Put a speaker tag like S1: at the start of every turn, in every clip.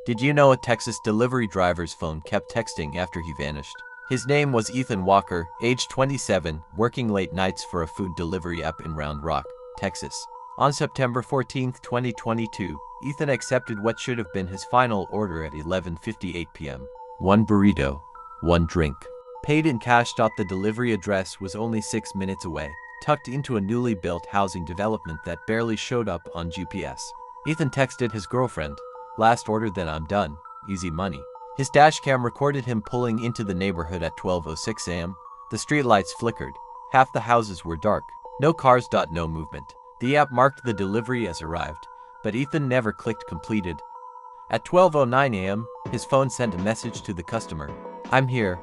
S1: Did you know a Texas delivery driver's phone kept texting after he vanished? His name was Ethan Walker, age 27, working late nights for a food delivery app in Round Rock, Texas. On September 14, 2022, Ethan accepted what should have been his final order at 11:58 p.m. One burrito, one drink. Paid in cash. The delivery address was only 6 minutes away, tucked into a newly built housing development that barely showed up on GPS. Ethan texted his girlfriend, "Last order, then I'm done. Easy money." His dashcam recorded him pulling into the neighborhood at 12:06 a.m. The streetlights flickered. Half the houses were dark. No cars. No movement. The app marked the delivery as arrived, but Ethan never clicked completed. At 12:09 a.m., his phone sent a message to the customer. "I'm here."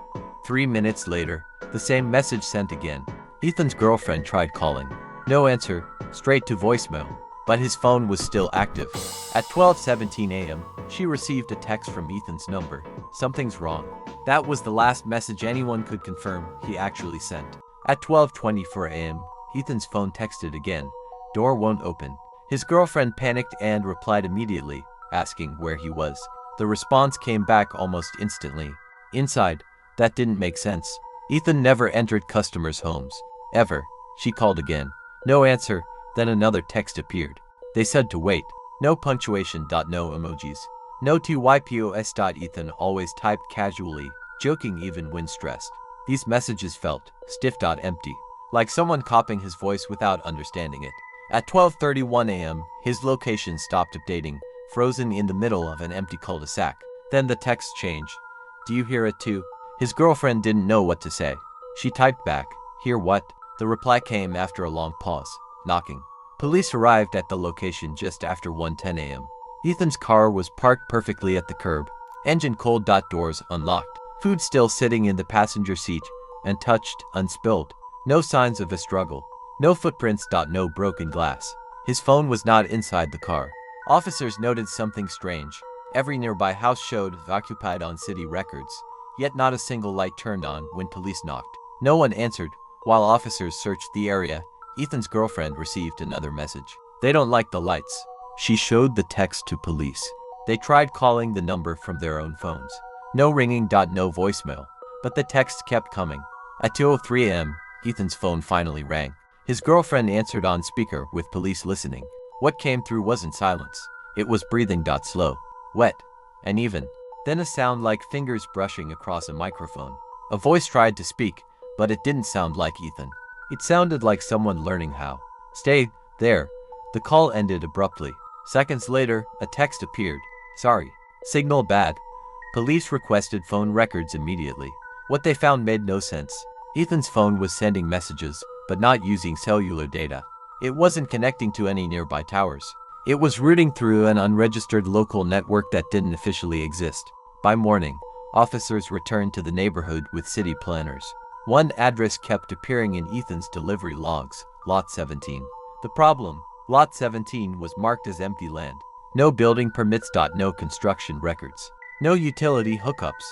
S1: 3 minutes later, the same message sent again. Ethan's girlfriend tried calling. No answer, straight to voicemail. But his phone was still active. At 12:17 a.m., she received a text from Ethan's number. "Something's wrong." That was the last message anyone could confirm he actually sent. At 12:24 a.m., Ethan's phone texted again. "Door won't open." His girlfriend panicked and replied immediately, asking where he was. The response came back almost instantly. "Inside." That didn't make sense. Ethan never entered customers' homes. Ever. She called again. No answer. Then another text appeared. They said to wait. No punctuation. No emojis. No typos. Ethan always typed casually, joking even when stressed. These messages felt stiff. Empty. Like someone copying his voice without understanding it. At 12:31 a.m., his location stopped updating, frozen in the middle of an empty cul-de-sac. Then the text changed. "Do you hear it too?" His girlfriend didn't know what to say. She typed back, "Hear what?" The reply came after a long pause. Knocking. Police arrived at the location just after 1:10 a.m. Ethan's car was parked perfectly at the curb. Engine cold. Doors unlocked. Food still sitting in the passenger seat, untouched, unspilled. No signs of a struggle. No footprints. No broken glass. His phone was not inside the car. Officers noted something strange. Every nearby house showed occupied on city records, yet not a single light turned on when police knocked. No one answered. While officers searched the area, Ethan's girlfriend received another message. "They don't like the lights." She showed the text to police. They tried calling the number from their own phones. No ringing. No voicemail. But the text kept coming. At 2:03 a.m., Ethan's phone finally rang. His girlfriend answered on speaker with police listening. What came through wasn't silence. It was breathing. Slow, wet, and even. Then a sound like fingers brushing across a microphone. A voice tried to speak, but it didn't sound like Ethan. It sounded like someone learning how. "Stay there." The call ended abruptly. Seconds later, a text appeared. "Sorry. Signal bad." Police requested phone records immediately. What they found made no sense. Ethan's phone was sending messages, but not using cellular data. It wasn't connecting to any nearby towers. It was routing through an unregistered local network that didn't officially exist. By morning, officers returned to the neighborhood with city planners. One address kept appearing in Ethan's delivery logs, Lot 17. The problem, Lot 17 was marked as empty land. No building permits. No construction records. No utility hookups.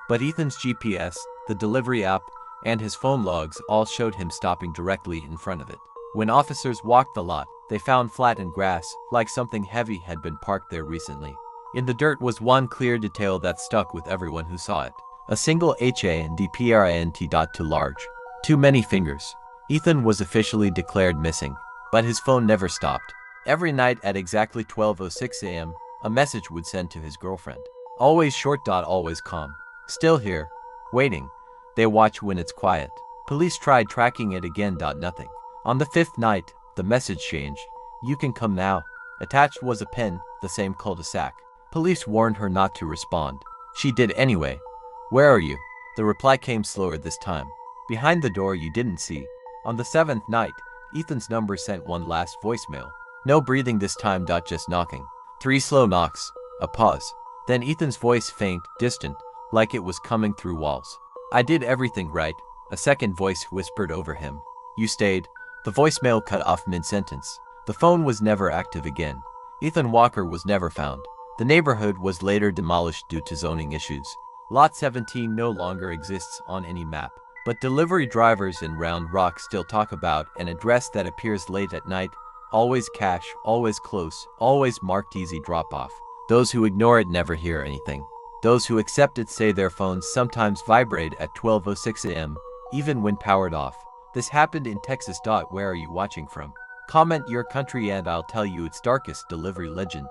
S1: But Ethan's GPS, the delivery app, and his phone logs all showed him stopping directly in front of it. When officers walked the lot, they found flattened grass, like something heavy had been parked there recently. In the dirt was one clear detail that stuck with everyone who saw it. A single HANDPRINT. Too large. Too many fingers. Ethan was officially declared missing, but his phone never stopped. Every night at exactly 12:06 a.m., a message would send to his girlfriend. Always short. Always calm. Still here. Waiting. They watch when it's quiet. Police tried tracking it again. Nothing. On the fifth night, the message changed. "You can come now." Attached was a pen, the same cul-de-sac. Police warned her not to respond. She did anyway. "Where are you?" The reply came slower this time. "Behind the door you didn't see." On the seventh night, Ethan's number sent one last voicemail. No breathing this time. Just knocking. 3 slow knocks. A pause. Then Ethan's voice, faint, distant, like it was coming through walls. "I did everything right," a second voice whispered over him. "You stayed." The voicemail cut off mid-sentence. The phone was never active again. Ethan Walker was never found. The neighborhood was later demolished due to zoning issues. Lot 17 no longer exists on any map, but delivery drivers in Round Rock still talk about an address that appears late at night, always cash, always close, always marked easy drop-off. Those who ignore it never hear anything. Those who accept it say their phones sometimes vibrate at 12:06 a.m., even when powered off. This happened in Texas. Where are you watching from? Comment your country and I'll tell you its darkest delivery legend.